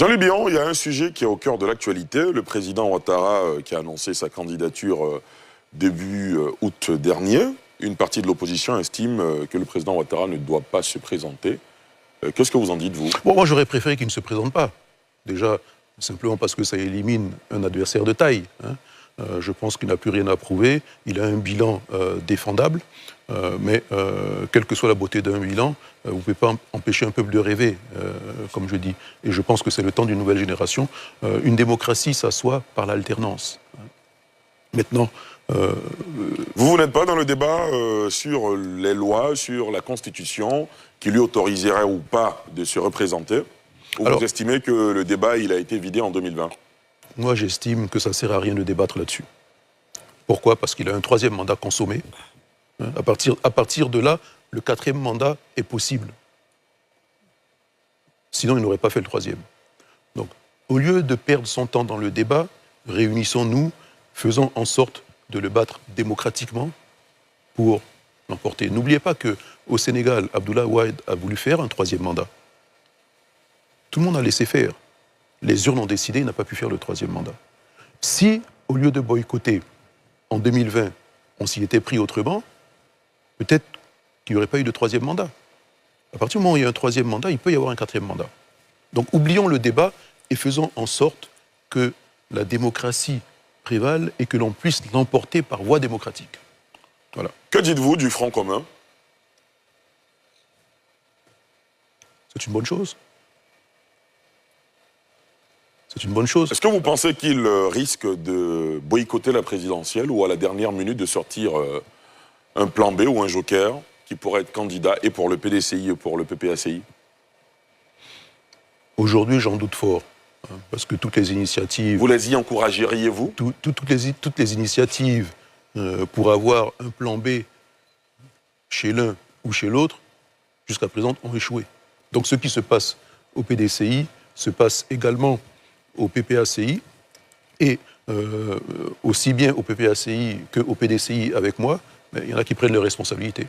Jean-Louis Billon, il y a un sujet qui est au cœur de l'actualité. Le président Ouattara qui a annoncé sa candidature début août dernier. Une partie de l'opposition estime que le président Ouattara ne doit pas se présenter. Qu'est-ce que vous en dites, vous? Bon, moi, j'aurais préféré qu'il ne se présente pas. Déjà, simplement parce que ça élimine un adversaire de taille. Je pense qu'il n'a plus rien à prouver. Il a un bilan défendable. Mais quelle que soit la beauté d'un bilan, vous ne pouvez pas empêcher un peuple de rêver, comme je dis. Et je pense que c'est le temps d'une nouvelle génération. Une démocratie s'assoit par l'alternance. Maintenant... Vous n'êtes pas dans le débat sur les lois, sur la Constitution, qui lui autoriserait ou pas de se représenter? Ou vous estimez que le débat il a été vidé en 2020? Moi, j'estime que ça ne sert à rien de débattre là-dessus. Pourquoi? Parce qu'il a un troisième mandat consommé. À partir de là, le quatrième mandat est possible. Sinon, il n'aurait pas fait le troisième. Donc, au lieu de perdre son temps dans le débat, réunissons-nous, faisons en sorte de le battre démocratiquement pour l'emporter. N'oubliez pas qu'au Sénégal, Abdoulaye Wade a voulu faire un troisième mandat. Tout le monde a laissé faire. Les urnes ont décidé, il n'a pas pu faire le troisième mandat. Si, au lieu de boycotter, en 2020, on s'y était pris autrement, peut-être qu'il n'y aurait pas eu de troisième mandat. À partir du moment où il y a un troisième mandat, il peut y avoir un quatrième mandat. Donc oublions le débat et faisons en sorte que la démocratie prévale et que l'on puisse l'emporter par voie démocratique. Voilà. Que dites-vous du Front commun? C'est une bonne chose. C'est une bonne chose. Est-ce que vous pensez qu'il risque de boycotter la présidentielle ou à la dernière minute de sortir un plan B ou un joker qui pourrait être candidat et pour le PDCI et pour le PPACI? Aujourd'hui, j'en doute fort. Parce que toutes les initiatives... Vous les y encourageriez-vous? Toutes les initiatives pour avoir un plan B chez l'un ou chez l'autre, jusqu'à présent, ont échoué. Donc ce qui se passe au PDCI se passe également au PPACI, et aussi bien au PPACI qu'au PDCI avec moi, il y en a qui prennent leurs responsabilités.